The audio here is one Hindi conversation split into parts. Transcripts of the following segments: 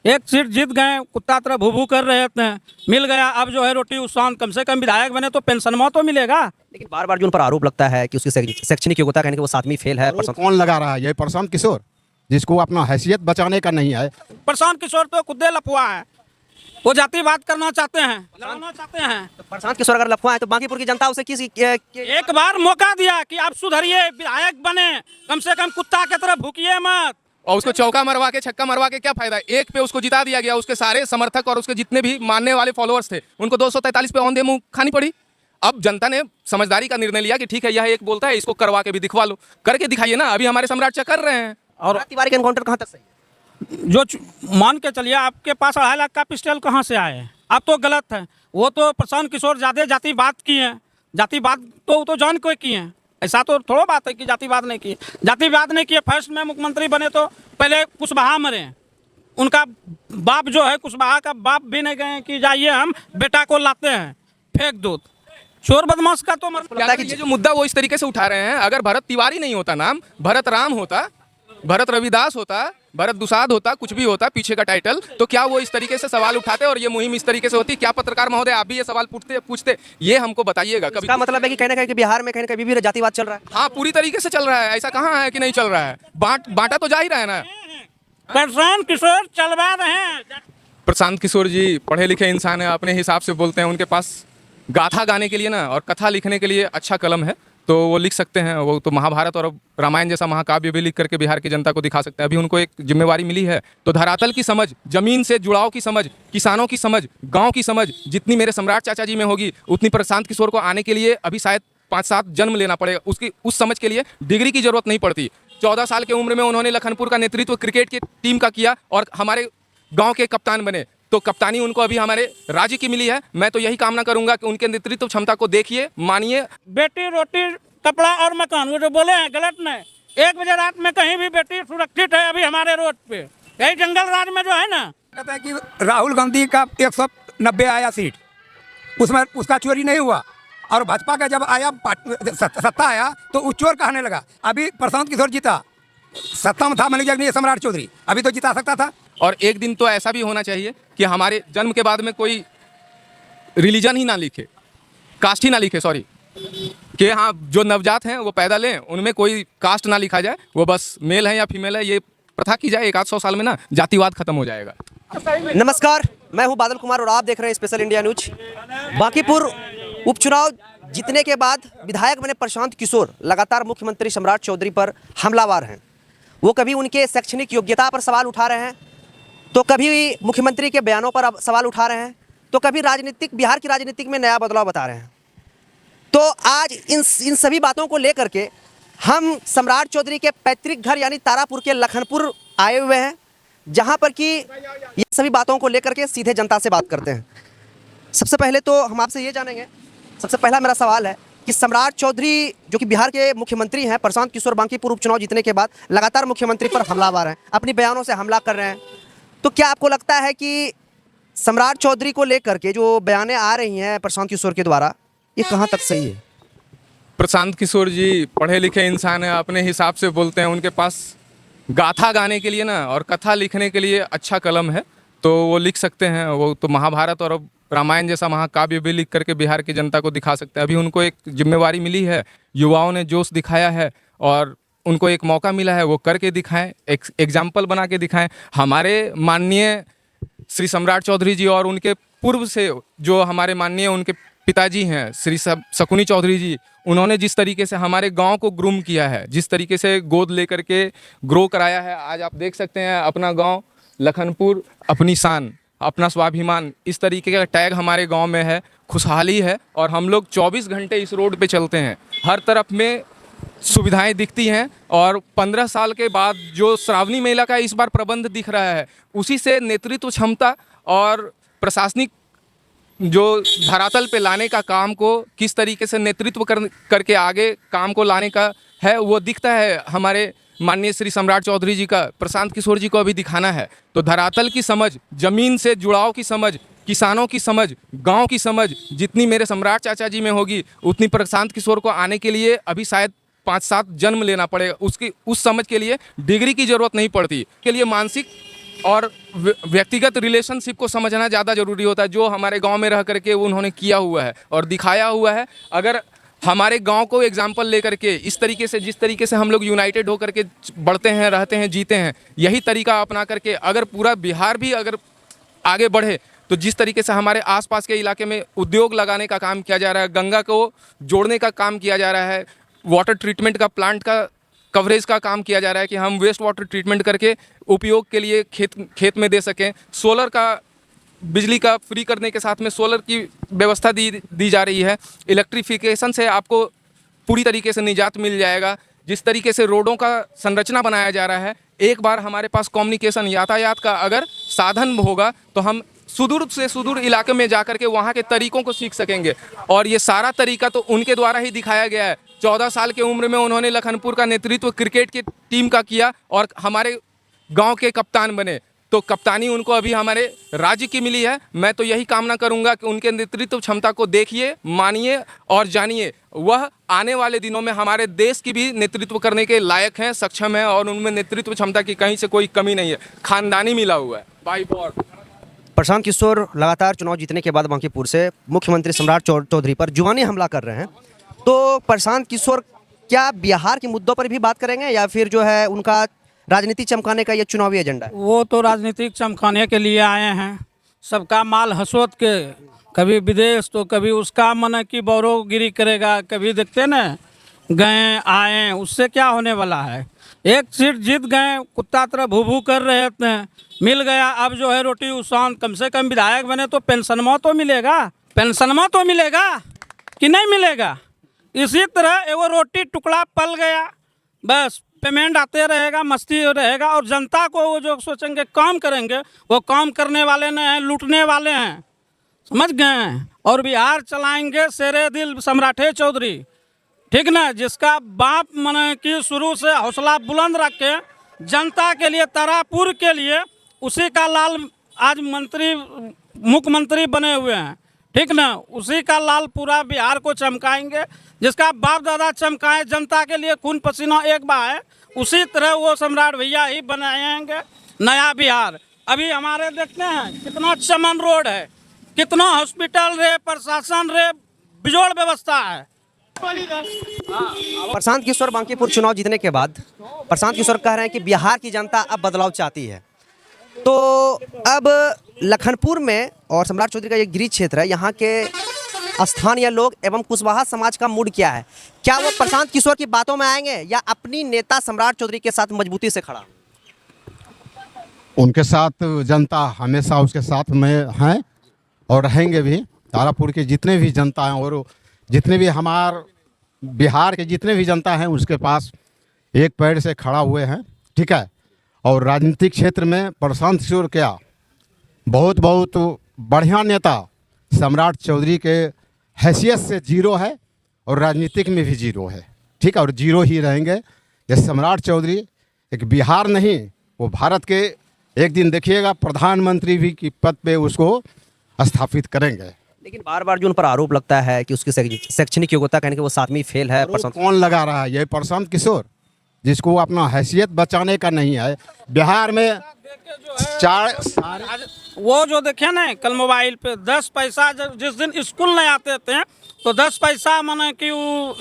एक सीट जीत गए, कुत्ता तरह भू भू कर रहे थे, मिल गया। अब जो है रोटी उसान, कम से कम विधायक बने तो पेंशन में तो मिलेगा। लेकिन बार बार जो उन पर आरोप लगता है कि उसकी शैक्षणिक योग्यता कहने कि वो 7वीं फेल है। आरोप कौन लगा रहा है? ये प्रशांत किशोर, जिसको अपना हैसियत बचाने का नहीं है। प्रशांत किशोर तो खुदे लफुआ है, वो जातिवाद करना चाहते हैं, लड़ना चाहते हैं। तो प्रशांत किशोर अगर लफुआ है तो बांकीपुर की जनता उसे एक बार मौका दिया कि आप सुधरिए, विधायक बने, कम से कम कुत्ता की तरह भूकिए मत। और उसको चौका मरवा के छक्का मरवा के क्या फायदा? एक पे उसको जिता दिया गया, उसके सारे समर्थक और उसके जितने भी मानने वाले फॉलोअर्स थे उनको 243 पे औंधे मुंह खानी पड़ी। अब जनता ने समझदारी का निर्णय लिया कि ठीक है, यह एक बोलता है, इसको करवा के भी दिखवा लो, करके दिखाइए ना। अभी हमारे सम्राट कर रहे हैं। और तिवारी के एनकाउंटर कहाँ तक सही है? जो मान के चलिए, आपके पास 2.5 लाख का पिस्टल कहाँ से आए? आप तो गलत है। वो तो प्रशांत किशोर ज्यादा जातिवाद की हैं, जातिवाद तो वो तो जान को किए हैं। ऐसा तो थोड़ा बात है कि जातिवाद नहीं किए, जातिवाद नहीं किए। फर्स्ट में मुख्यमंत्री बने तो पहले कुशवाहा मरे, उनका बाप जो है, कुशवाहा का बाप भी नहीं गए कि जाइए हम बेटा को लाते हैं फेंक दो। चोर बदमाश का तो ये जो मुद्दा वो इस तरीके से उठा रहे हैं, अगर भरत तिवारी नहीं होता नाम, भरत राम होता, भरत रविदास होता, भरत दुसाद होता, कुछ भी होता पीछे का टाइटल, तो क्या वो इस तरीके से सवाल उठाते और ये मुहिम इस तरीके से होती? क्या पत्रकार महोदय आप भी ये सवाल पूछते? ये हमको बताइएगा कभी। इसका मतलब है कि कहीं ना कहीं बिहार में कहीं ना कहीं भी जातिवाद चल रहा है। हाँ, पूरी तरीके से चल रहा है। ऐसा कहाँ है कि नहीं चल रहा है? बांटा तो जा ही रहा है ना। प्रशांत किशोर चलवा रहे हैं। प्रशांत किशोर जी पढ़े लिखे इंसान है, अपने हिसाब से बोलते हैं। उनके पास गाथा गाने के लिए ना और कथा लिखने के लिए अच्छा कलम है, तो वो लिख सकते हैं। वो तो महाभारत और रामायण जैसा महाकाव्य भी लिख करके बिहार की जनता को दिखा सकते हैं। अभी उनको एक जिम्मेवारी मिली है, तो धरातल की समझ, जमीन से जुड़ाव की समझ, किसानों की समझ, गांव की समझ जितनी मेरे सम्राट चाचा जी में होगी, उतनी प्रशांत किशोर को आने के लिए अभी शायद 5-7 जन्म लेना पड़ेगा। उसकी उस समझ के लिए डिग्री की जरूरत नहीं पड़ती। 14 साल की उम्र में उन्होंने लखनपुर का नेतृत्व क्रिकेट की टीम का किया और हमारे गाँव के कप्तान बने, तो कप्तानी उनको अभी हमारे राज्य की मिली है। मैं तो यही कामना करूंगा कि उनके नेतृत्व क्षमता को देखिए, मानिए। बेटी रोटी कपड़ा और मकान, वो जो बोले हैं गलत नहीं। 1 बजे रात में कहीं भी बेटी सुरक्षित है अभी हमारे रोड पे। यही जंगल राज में जो है ना, कहते हैं कि राहुल गांधी का 190 आया सीट, उसमें उसका चोरी नहीं हुआ। और भाजपा का जब आया सत्ता आया तो वो चोर कहने लगा। अभी प्रशांत किशोर जीता, सत्ता में था मलिक जगनी सम्राट चौधरी, अभी तो जिता सकता था। और एक दिन तो ऐसा भी होना चाहिए कि हमारे जन्म के बाद में कोई रिलीजन ही ना लिखे, कास्ट ही ना लिखे, सॉरी, कि हाँ जो नवजात हैं वो पैदा लें, उनमें कोई कास्ट ना लिखा जाए, वो बस मेल है या फीमेल है, ये प्रथा की जाए। 100-100 साल में ना जातिवाद खत्म हो जाएगा। नमस्कार, मैं हूं बादल कुमार और आप देख रहे हैं स्पेशल इंडिया न्यूज। बांकीपुर उपचुनाव जीतने के बाद विधायक बने प्रशांत किशोर लगातार मुख्यमंत्री सम्राट चौधरी पर हमलावर हैं। वो कभी उनके शैक्षणिक योग्यता पर सवाल उठा रहे हैं, तो कभी मुख्यमंत्री के बयानों पर सवाल उठा रहे हैं, तो कभी बिहार की राजनीतिक में नया बदलाव बता रहे हैं। तो आज इन सभी बातों को लेकर के हम सम्राट चौधरी के पैतृक घर यानी तारापुर के लखनपुर आए हुए हैं, जहां पर कि ये सभी बातों को लेकर के सीधे जनता से बात करते हैं। सबसे पहले तो हम आपसे ये जानेंगे, सबसे पहला मेरा सवाल है कि सम्राट चौधरी जो कि बिहार के मुख्यमंत्री हैं, प्रशांत किशोर बांकीपुर उपचुनाव जीतने के बाद लगातार मुख्यमंत्री पर हमलावर हैं, अपने बयानों से हमला कर रहे हैं। तो क्या आपको लगता है कि सम्राट चौधरी को लेकर के जो बयानें आ रही हैं प्रशांत किशोर के द्वारा, ये कहाँ तक सही है? प्रशांत किशोर जी पढ़े लिखे इंसान है, अपने हिसाब से बोलते हैं। उनके पास गाथा गाने के लिए ना और कथा लिखने के लिए अच्छा कलम है, तो वो लिख सकते हैं। वो तो महाभारत और रामायण जैसा महाकाव्य भी लिख करके बिहार की जनता को दिखा सकते हैं। अभी उनको एक जिम्मेवारी मिली है, युवाओं ने जोश दिखाया है और उनको एक मौका मिला है, वो करके दिखाएं, एक एग्जाम्पल बना के दिखाएं। हमारे माननीय श्री सम्राट चौधरी जी और उनके पूर्व से जो हमारे माननीय उनके पिताजी हैं श्री शकुनी चौधरी जी, उन्होंने जिस तरीके से हमारे गांव को ग्रूम किया है, जिस तरीके से गोद लेकर के ग्रो कराया है, आज आप देख सकते हैं अपना गांव लखनपुर अपनी शान, अपना स्वाभिमान, इस तरीके का टैग हमारे गांव में है, खुशहाली है। और हम लोग 24 घंटे इस रोड पे चलते हैं, हर तरफ में सुविधाएं दिखती हैं। और 15 साल के बाद जो श्रावणी मेला का इस बार प्रबंध दिख रहा है, उसी से नेतृत्व क्षमता और प्रशासनिक जो धरातल पे लाने का काम को किस तरीके से नेतृत्व करके आगे काम को लाने का है, वो दिखता है। हमारे माननीय श्री सम्राट चौधरी जी का प्रशांत किशोर जी को अभी दिखाना है। तो धरातल की समझ, जमीन से जुड़ाव की समझ, किसानों की समझ, गांव की समझ जितनी मेरे सम्राट चाचा जी में होगी, उतनी प्रशांत किशोर को आने के लिए अभी शायद 5-7 जन्म लेना पड़ेगा। उसकी उस समझ के लिए डिग्री की ज़रूरत नहीं पड़ती, के लिए मानसिक और व्यक्तिगत रिलेशनशिप को समझना ज़्यादा ज़रूरी होता है, जो हमारे गांव में रह करके उन्होंने किया हुआ है और दिखाया हुआ है। अगर हमारे गांव को एग्जाम्पल लेकर के इस तरीके से, जिस तरीके से हम लोग यूनाइटेड होकर के बढ़ते हैं, रहते हैं, जीते हैं, यही तरीका अपना करके अगर पूरा बिहार भी अगर आगे बढ़े तो जिस तरीके से हमारे आसपास के इलाके में उद्योग लगाने का काम किया जा रहा है, गंगा को जोड़ने का काम किया जा रहा है, वाटर ट्रीटमेंट का प्लांट का कवरेज का काम किया जा रहा है कि हम वेस्ट वाटर ट्रीटमेंट करके उपयोग के लिए खेत में दे सकें, सोलर का बिजली का फ्री करने के साथ में सोलर की व्यवस्था दी जा रही है, इलेक्ट्रिफिकेशन से आपको पूरी तरीके से निजात मिल जाएगा। जिस तरीके से रोडों का संरचना बनाया जा रहा है, एक बार हमारे पास कम्युनिकेशन यातायात का अगर साधन होगा तो हम सुदूर से सुदूर इलाके में जाकर के वहाँ के तरीकों को सीख सकेंगे। और ये सारा तरीका तो उनके द्वारा ही दिखाया गया है। 14 साल की उम्र में उन्होंने लखनपुर का नेतृत्व क्रिकेट की टीम का किया और हमारे गांव के कप्तान बने, तो कप्तानी उनको अभी हमारे राज्य की मिली है। मैं तो यही कामना करूंगा कि उनके नेतृत्व क्षमता को देखिए, मानिए और जानिए। वह आने वाले दिनों में हमारे देश की भी नेतृत्व करने के लायक हैं, सक्षम हैं और उनमें नेतृत्व क्षमता की कहीं से कोई कमी नहीं है, खानदानी मिला हुआ है। बाई बॉर्ड प्रशांत किशोर लगातार चुनाव जीतने के बाद बांकीपुर से मुख्यमंत्री सम्राट चौधरी पर जुबानी हमला कर रहे हैं। तो प्रशांत किशोर क्या बिहार के मुद्दों पर भी बात करेंगे या फिर जो है उनका राजनीति चमकाने का ये चुनावी एजेंडा है? वो तो राजनीतिक चमकाने के लिए आए हैं, सबका माल हसोत के, कभी विदेश तो कभी उसका मन की बौरोगिरी करेगा, कभी देखते न गए आए, उससे क्या होने वाला है। एक सीट जीत गए, कुत्ता तरह भू भू कर रहे थे, मिल गया, अब जो है रोटी उसान, कम से कम विधायक बने तो पेंशनमा तो मिलेगा, पेंशनमा तो मिलेगा कि नहीं मिलेगा। इसी तरह एगो रोटी टुकड़ा पल गया, बस पेमेंट आते रहेगा, मस्ती रहेगा और जनता को वो जो सोचेंगे काम करेंगे, वो काम करने वाले नहीं हैं, लूटने वाले हैं, समझ गए। और बिहार चलाएंगे शेरे दिल सम्राटे चौधरी, ठीक ना, जिसका बाप मन की शुरू से हौसला बुलंद रखे जनता के लिए, तारापुर के लिए, उसी का लाल आज मंत्री मुख्यमंत्री बने हुए हैं, ठीक ना, उसी का लाल पूरा बिहार को चमकाएंगे। जिसका बाप दादा चमकाए, जनता के लिए खून पसीना एक बार है, उसी तरह वो सम्राट भैया ही बनाएंगे नया बिहार। अभी हमारे देखते हैं कितना चमन रोड है, कितना हॉस्पिटल रे, प्रशासन रे, बिजोड़ व्यवस्था है। प्रशांत किशोर बांकीपुर चुनाव जीतने के बाद प्रशांत किशोर कह रहे हैं कि बिहार की जनता अब बदलाव चाहती है। तो अब लखनपुर में और सम्राट चौधरी का ये गृह क्षेत्र है, यहाँ के स्थानीय लोग एवं कुशवाहा समाज का मूड क्या है? क्या वो प्रशांत किशोर की बातों में आएंगे या अपनी नेता सम्राट चौधरी के साथ मजबूती से खड़ा? उनके साथ जनता हमेशा उसके साथ में हैं और रहेंगे भी। तारापुर के जितने भी जनता हैं और जितने भी हमार बिहार के जितने भी जनता हैं उसके पास एक पैर से खड़ा हुए हैं, ठीक है। और राजनीतिक क्षेत्र में प्रशांत किशोर क्या बहुत बहुत बढ़िया नेता सम्राट चौधरी के हैसियत से जीरो है और राजनीतिक में भी जीरो है, ठीक है, और जीरो ही रहेंगे। ये सम्राट चौधरी एक बिहार नहीं, वो भारत के एक दिन देखिएगा प्रधानमंत्री भी की पद पे उसको स्थापित करेंगे। लेकिन बार बार जो उन पर आरोप लगता है कि उसकी शैक्षणिक योग्यता कहने के वो 7वीं फेल है। कौन लगा रहा है? ये प्रशांत किशोर, जिसको अपना हैसियत बचाने का नहीं है। बिहार में वो जो देखे ना कल मोबाइल पे 10 पैसा, जिस दिन स्कूल नहीं आते थे तो 10 पैसा माने कि वो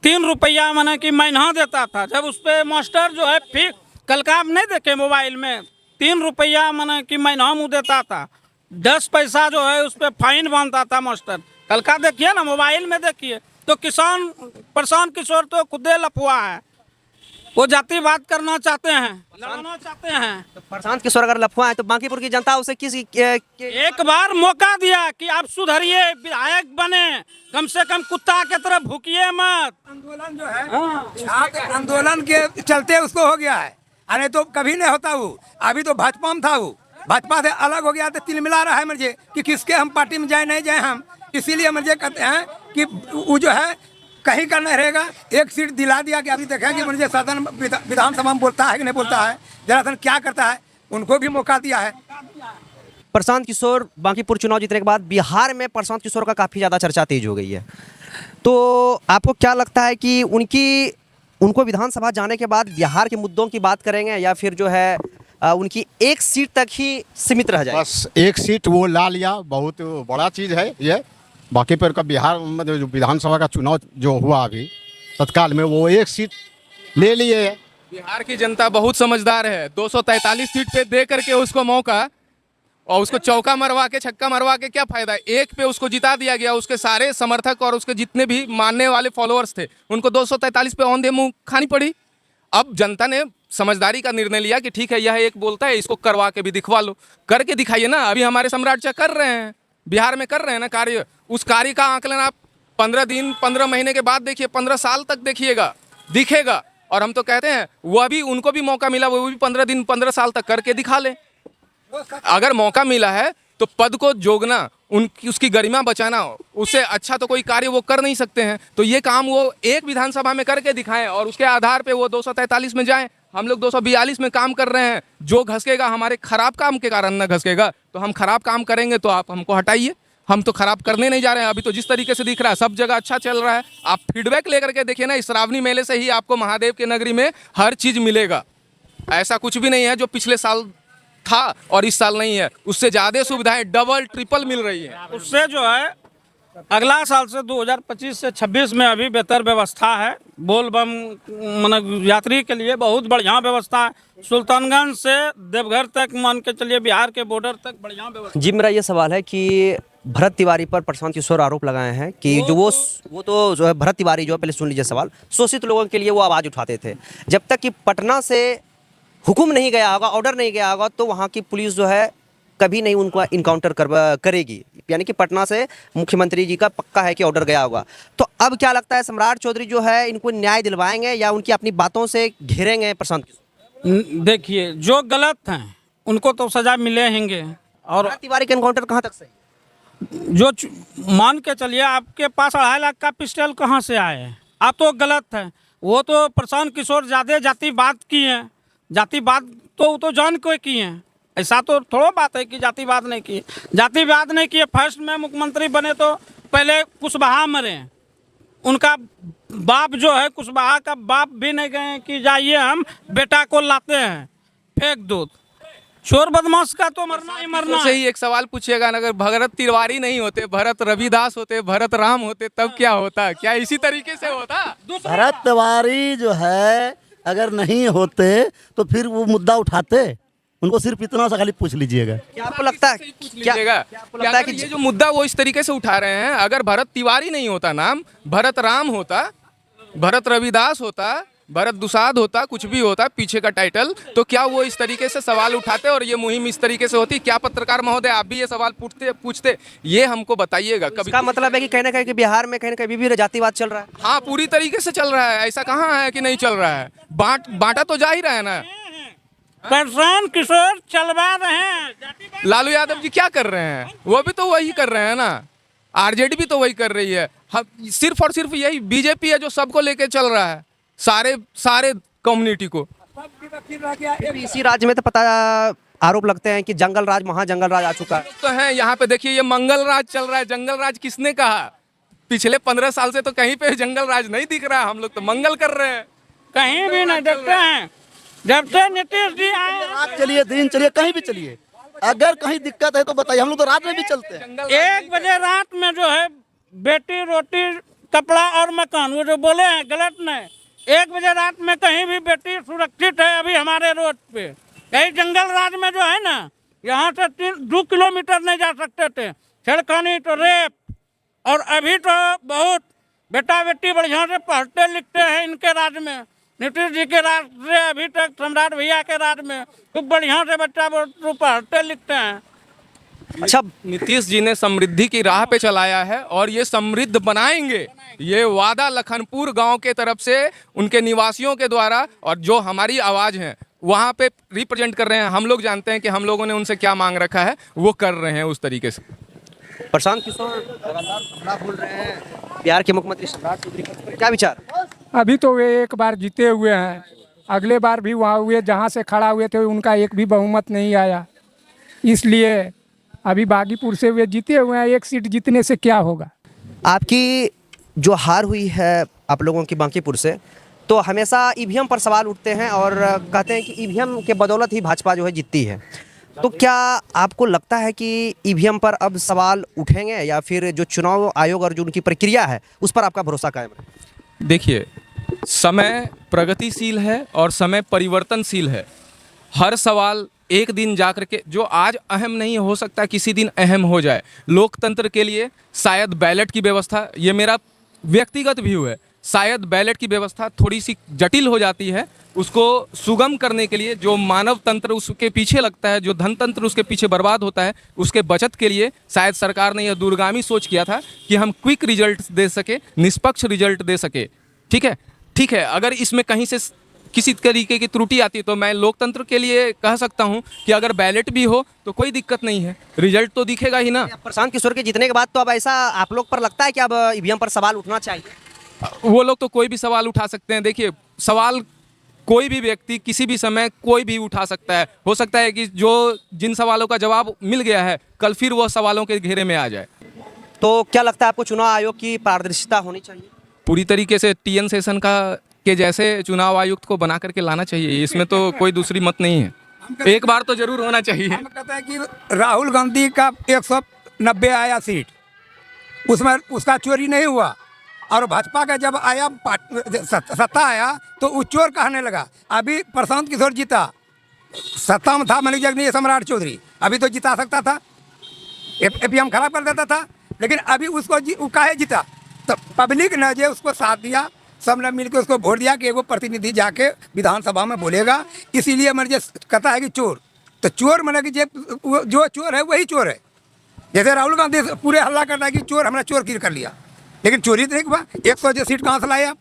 3 रुपया माने कि महीना देता था। जब उस पर मास्टर जो है फिर कल का आप नहीं देखे मोबाइल में 3 रुपया माने कि महीना मुँह देता था, 10 पैसा जो है उस पर फाइन बांधता था मास्टर। कल का देखिए ना मोबाइल में देखिए। तो किसान प्रशांत किशोर तो खुदे लफुआ है, वो जातिवाद करना चाहते हैं, लड़ना चाहते हैं। तो प्रशांत किशोर अगर लफुआ है तो बांकीपुर की जनता उसे एक बार मौका दिया कि आप सुधरिए, विधायक बने, कम से कम कुत्ता के तरह भूकिए मत। आंदोलन जो है छात्र आंदोलन के चलते उसको हो गया है, अरे तो कभी नहीं होता वो। अभी तो भाजपा में था, वो भाजपा से अलग हो गया तो तिल मिला रहा है मुझे कि किसके हम पार्टी में जाए नहीं जाए हम। इसीलिए मुझे कहते हैं कि वो जो है कहीं का नहीं रहेगा। एक सीट दिला दिया कि अभी देखें कि मुझे सदन विधानसभा में बोलता है कि नहीं बोलता है, जरा क्या करता है, उनको भी मौका दिया है। प्रशांत किशोर बांकीपुर चुनाव जीतने के बाद बिहार में प्रशांत किशोर का काफ़ी ज़्यादा चर्चा तेज हो गई है। तो आपको क्या लगता है कि उनको विधानसभा जाने के बाद बिहार के मुद्दों की बात करेंगे या फिर जो है उनकी एक सीट तक ही सीमित रह जाए। बस एक सीट वो ला लिया, बहुत बड़ा चीज़ है ये। बाकी पर का बिहार में जो विधानसभा का चुनाव जो हुआ अभी तत्काल में, वो एक सीट ले लिए। बिहार की जनता बहुत समझदार है। 243 सीट पे दे करके उसको मौका, और उसको चौका मरवा के छक्का मरवा के क्या फायदा। एक पे उसको जिता दिया गया, उसके सारे समर्थक और उसके जितने भी मानने वाले फॉलोअर्स थे उनको 243 पे औंधे मुंह खानी पड़ी। अब जनता ने समझदारी का निर्णय लिया कि ठीक है, यह एक बोलता है, इसको करवा के भी दिखवा लो। करके दिखाइए ना। अभी हमारे सम्राट जी कर रहे हैं, बिहार में कर रहे हैं ना कार्य। उस कार्य का आकलन आप 15 दिन 15 महीने के बाद देखिए, 15 साल तक देखिएगा, दिखेगा। और हम तो कहते हैं वह भी, उनको भी मौका मिला, वो भी 15 दिन 15 साल तक करके दिखा ले। अगर मौका मिला है तो पद को जोगना, उनकी उसकी गरिमा बचाना, उससे अच्छा तो कोई कार्य वो कर नहीं सकते हैं। तो ये काम वो एक विधानसभा में करके दिखाएं और उसके आधार पे वो 243 में जाएं। हम लोग 242 में काम कर रहे हैं। जो घसकेगा हमारे खराब काम के कारण न घसकेगा, तो हम खराब काम करेंगे तो आप हमको हटाइए। हम तो खराब करने नहीं जा रहे हैं। अभी तो जिस तरीके से दिख रहा है सब जगह अच्छा चल रहा है। आप फीडबैक लेकर के देखिए ना, इस श्रावणी मेले से ही आपको महादेव के नगरी में हर चीज़ मिलेगा। ऐसा कुछ भी नहीं है जो पिछले साल था और इस साल नहीं है। उससे ज़्यादा सुविधाएं डबल ट्रिपल मिल रही है। उससे जो है अगला साल से 2025 से 26 में अभी बेहतर व्यवस्था है। बोलबम मतलब यात्री के लिए बहुत बढ़िया व्यवस्था है। सुल्तानगंज से देवघर तक मान के चलिए, बिहार के बॉर्डर तक बढ़िया व्यवस्था। जी, मेरा ये सवाल है कि भरत तिवारी पर प्रशांत किशोर आरोप लगाए हैं कि जो वो तो जो है भरत तिवारी जो है, पहले सुन लीजिए सवाल, शोषित लोगों के लिए वो आवाज़ उठाते थे। जब तक कि पटना से हुक्म नहीं गया होगा, ऑर्डर नहीं गया होगा, तो वहाँ की पुलिस जो है कभी नहीं उनको इनकाउंटर करेगी। यानी कि पटना से मुख्यमंत्री जी का पक्का है कि ऑर्डर गया होगा। तो अब क्या लगता है, सम्राट चौधरी जो है इनको न्याय दिलवाएंगे या उनकी अपनी बातों से घेरेंगे प्रशांत किशोर? देखिए, जो गलत हैं उनको तो सजा मिलेंगे। और भरत तिवारी का इनकाउंटर कहाँ तक सही? जो मान के चलिए, आपके पास 2.5 लाख का पिस्टल कहाँ से आए? आप तो गलत है। वो तो प्रशांत किशोर ज़्यादा जातिवाद किए हैं। जातिवाद तो वो तो जान के किए हैं। ऐसा तो थोड़ा बात है कि जातिवाद नहीं किए। जातिवाद नहीं किए। फर्स्ट में मुख्यमंत्री बने तो पहले कुशवाहा मरे। उनका बाप जो है, कुशवाहा का बाप भी नहीं गए कि जाइए हम बेटा को लाते हैं, फेंक दो। चोर बदमाश का तो मरना ही मरना से ही एक सवाल पूछिएगा ना, अगर भरत तिवारी नहीं होते, भरत रविदास होते, भरत राम होते, तब क्या होता? क्या इसी तरीके से होता? भरत तिवारी जो है अगर नहीं होते तो फिर वो मुद्दा उठाते? उनको सिर्फ इतना सा खाली पूछ लीजिएगा। क्या आपको लगता है, क्या आपको लगता है कि ये जो मुद्दा वो इस तरीके से उठा रहे हैं, अगर भरत तिवारी नहीं होता, नाम भरत राम होता, भरत रविदास होता, भरत दुसाद होता, कुछ भी होता पीछे का टाइटल, तो क्या वो इस तरीके से सवाल उठाते और ये मुहिम इस तरीके से होती? क्या पत्रकार महोदय आप भी ये सवाल पूछते? ये हमको बताइएगा कभी। इसका मतलब है कि कहीं ना कहीं कि बिहार में कहीं ना कहीं भी जातिवाद चल रहा है। हाँ, पूरी तरीके से चल रहा है। ऐसा कहाँ है कि नहीं चल रहा है? बांटा तो जा ही रहा है ना। प्रशांत किशोर चलवा रहे हैं। लालू यादव जी क्या कर रहे हैं? वो भी तो वही कर रहे हैं ना। आरजेडी भी तो वही कर रही है। सिर्फ और सिर्फ यही बीजेपी है जो सबको लेके चल रहा है, सारे कम्युनिटी को। इसी राज्य में तो पता आरोप लगते हैं कि जंगल राज, महाजंगल राज आ चुका है। तो है यहाँ पे देखिए, ये मंगल राज चल रहा है। जंगल राज किसने कहा? पिछले 15 साल से तो कहीं पे जंगल राज नहीं दिख रहा है। हम लोग तो मंगल कर रहे हैं। कहीं भी नहीं देखते हैं। जब से नीतीश जी आए, रात चलिए, दिन चलिए, कहीं भी चलिए, अगर कहीं दिक्कत है तो बताइए। हम लोग तो रात में भी चलते हैं। 1 बजे रात में जो है बेटी रोटी कपड़ा और मकान, वो जो बोले हैं गलत नहीं। 1 बजे रात में कहीं भी बेटी सुरक्षित है अभी हमारे रोड पे। कहीं जंगल राज में जो है ना, यहाँ से 2 किलोमीटर नहीं जा सकते थे। छेड़खानी तो रेप, और अभी तो बहुत बेटा बेटी बढ़िया से पढ़ते लिखते हैं इनके राज में। नीतीश जी के राज से अभी तक सम्राट भैया के राज में खूब बढ़िया से बच्चा पढ़ते लिखते हैं। अच्छा, नीतीश जी ने समृद्धि की राह पे चलाया है और ये समृद्ध बनाएंगे। ये वादा लखनपुर गांव के तरफ से उनके निवासियों के द्वारा, और जो हमारी आवाज़ है वहाँ पे रिप्रेजेंट कर रहे हैं। हम लोग जानते हैं कि हम लोगों ने उनसे क्या मांग रखा है, वो कर रहे हैं उस तरीके से। प्रशांत किशोर लगातार हमला बोल रहे हैं बिहार के मुख्यमंत्री सम्राट चौधरी पर, क्या विचार? अभी तो वे एक बार जीते हुए हैं, अगले बार भी वहाँ हुए जहाँ से खड़ा हुए थे उनका एक भी बहुमत नहीं आया। इसलिए अभी बागीपुर से वे जीते हुए हैं। 1 सीट जीतने से क्या होगा? आपकी जो हार हुई है आप लोगों की बांकीपुर से, तो हमेशा ईवीएम पर सवाल उठते हैं और कहते हैं कि ईवीएम के बदौलत ही भाजपा जो है जीतती है। तो क्या आपको लगता है कि ईवीएम पर अब सवाल उठेंगे या फिर जो चुनाव आयोग और जो उनकी प्रक्रिया है उस पर आपका भरोसा कायम है? देखिए, समय प्रगतिशील है और समय परिवर्तनशील है। हर सवाल एक दिन जाकर के जो आज अहम नहीं हो सकता किसी दिन अहम हो जाए। लोकतंत्र के लिए शायद बैलेट की व्यवस्था, ये मेरा व्यक्तिगत व्यू है, शायद बैलेट की व्यवस्था थोड़ी सी जटिल हो जाती है। उसको सुगम करने के लिए जो मानव तंत्र उसके पीछे लगता है, जो धन तंत्र उसके पीछे बर्बाद होता है, उसके बचत के लिए शायद सरकार ने यह दूरगामी सोच किया था कि हम क्विक रिजल्ट दे सके, निष्पक्ष रिजल्ट दे सके। ठीक है, अगर इसमें कहीं से किसी तरीके की त्रुटि आती है तो मैं लोकतंत्र के लिए कह सकता हूं कि अगर बैलेट भी हो तो कोई दिक्कत नहीं है, रिजल्ट तो दिखेगा ही ना। प्रशांत किशोर के जीतने के बाद तो अब ऐसा आप लोग पर लगता है कि अब ईवीएम पर सवाल उठना चाहिए? वो लोग तो कोई भी सवाल उठा सकते हैं। देखिए, सवाल कोई भी व्यक्ति किसी भी समय कोई भी उठा सकता है। हो सकता है कि जो जिन सवालों का जवाब मिल गया है कल फिर वह सवालों के घेरे में आ जाए। तो क्या लगता है आपको चुनाव आयोग की पारदर्शिता होनी चाहिए? पूरी तरीके से टीएन सेशन का के जैसे चुनाव आयुक्त को बना करके लाना चाहिए, इसमें तो कोई दूसरी मत नहीं है। एक बार तो जरूर होना चाहिए। हम कहते हैं कि राहुल गांधी का 190 आया सीट, उसमें उसका चोरी नहीं हुआ, और भाजपा का जब आया सत्ता आया तो वो चोर कहने लगा। अभी प्रशांत किशोर जीता, सत्ता में था मलिक जगनी सम्राट चौधरी, अभी तो जिता सकता था, एपीएम खराब कर देता था, लेकिन अभी उसको काहे जीता? तो पब्लिक ने जो उसको साथ दिया, सब ने मिलकर उसको वोट दिया कि वो प्रतिनिधि जाके विधानसभा में बोलेगा। इसीलिए मैंने कहता है कि चोर, तो चोर मैंने कि जो चोर है वही चोर है। जैसे राहुल गांधी पूरे हल्ला करता है कि चोर, हमने चोर गिर कर लिया, लेकिन चोरी तो नहीं हुआ। 100 सीट कहाँ से लाए आप?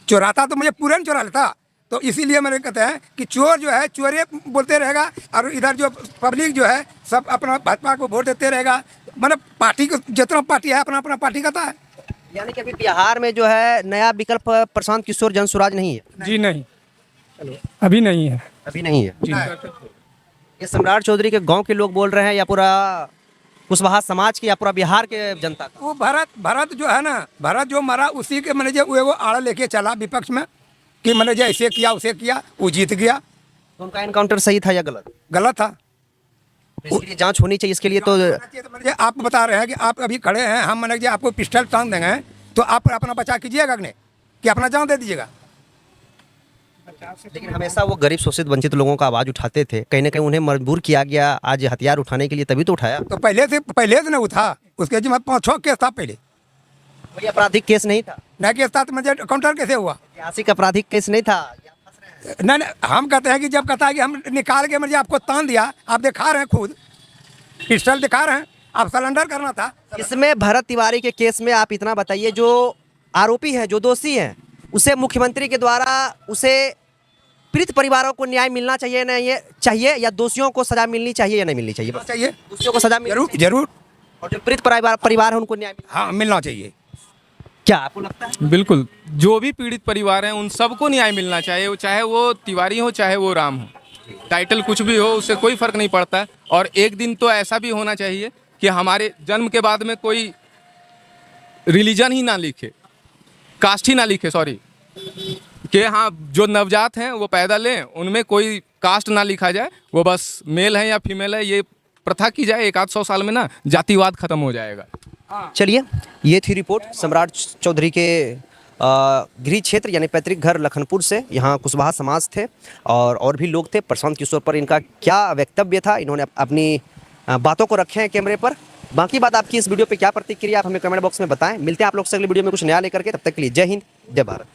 चोराता तो मुझे पूरे नहीं चोरा लेता। तो इसीलिए मैंने कहता है कि चोर जो है चोरे बोलते रहेगा, और इधर जो पब्लिक जो है सब अपना भाजपा को वोट देते रहेगा। मतलब पार्टी को जितना पार्टी है अपना अपना पार्टी कहता है। यानी कि अभी बिहार में जो है नया विकल्प प्रशांत किशोर जनसुराज नहीं है? जी नहीं, अभी नहीं है। अभी नहीं है जी। ये सम्राट चौधरी के गांव के लोग बोल रहे हैं या पूरा कुशवाहा समाज के या पूरा बिहार के जनता का? वो भरत जो है ना, भरत जो मरा उसी के मैंने जो वो आड़ लेके चला विपक्ष में कि मैंने जो ऐसे किया उसे किया, वो जीत गया। तो उनका एनकाउंटर सही था या गलत? गलत था। इसके लिए जांच होनी चाहिए। इसके लिए तो मैंने आप बता रहे हैं कि आप अभी खड़े हैं, हम मैंने आपको पिस्टल टांग देंगे तो आप अपना बचा कीजिएगा कि अपना जान दे दीजिएगा। लेकिन हमेशा वो गरीब शोषित वंचित लोगों का आवाज उठाते थे, कहीं ना कहीं उन्हें मजबूर किया गया आज हथियार उठाने के लिए, तभी तो उठाया। तो पहले से नहीं उठा, उसके जिम्मे 5-6 केस था पहले। कोई आपराधिक केस नहीं था? नया केस था तो मुझे काउंटर कैसे हुआ? ऐतिहासिक आपराधिक केस नहीं था? नहीं, हम कहते हैं कि जब कहता है कि हम निकाल के मुझे आपको तान दिया, आप दिखा रहे हैं, खुद पिस्टल दिखा रहे हैं, आप सरेंडर करना था। इसमें भरत तिवारी के केस में आप इतना बताइए, जो आरोपी है, जो दोषी है, उसे मुख्यमंत्री के द्वारा उसे पीड़ित परिवारों को न्याय मिलना चाहिए ना, ये चाहिए, या दोषियों को सजा मिलनी चाहिए या नहीं मिलनी चाहिए? बस चाहिए, दोषियों को सजा जरूर, और जो पीड़ित परिवार है उनको न्याय हाँ मिलना चाहिए। क्या आपको लगता है? बिल्कुल, जो भी पीड़ित परिवार हैं उन सबको न्याय मिलना चाहिए, चाहे वो तिवारी हो चाहे वो राम हो, टाइटल कुछ भी हो, उससे कोई फर्क नहीं पड़ता। और एक दिन तो ऐसा भी होना चाहिए कि हमारे जन्म के बाद में कोई रिलीजन ही ना लिखे, कास्ट ही ना लिखे, सॉरी, कि हाँ जो नवजात हैं वो पैदा लें, उनमें कोई कास्ट ना लिखा जाए, वो बस मेल है या फीमेल है, ये प्रथा की जाए। 100-100 साल में ना जातिवाद खत्म हो जाएगा। चलिए, ये थी रिपोर्ट सम्राट चौधरी के गृह क्षेत्र यानी पैतृक घर लखनपुर से। यहाँ कुशवाहा समाज थे और भी लोग थे। प्रशांत किशोर पर इनका क्या वक्तव्य था, इन्होंने अपनी बातों को रखे हैं कैमरे पर। बाकी बात आपकी इस वीडियो पे क्या प्रतिक्रिया, आप हमें कमेंट बॉक्स में बताएं। मिलते हैं आप लोग से अगली वीडियो में कुछ नया लेकर के, तब तक के लिए जय हिंद, जय भारत।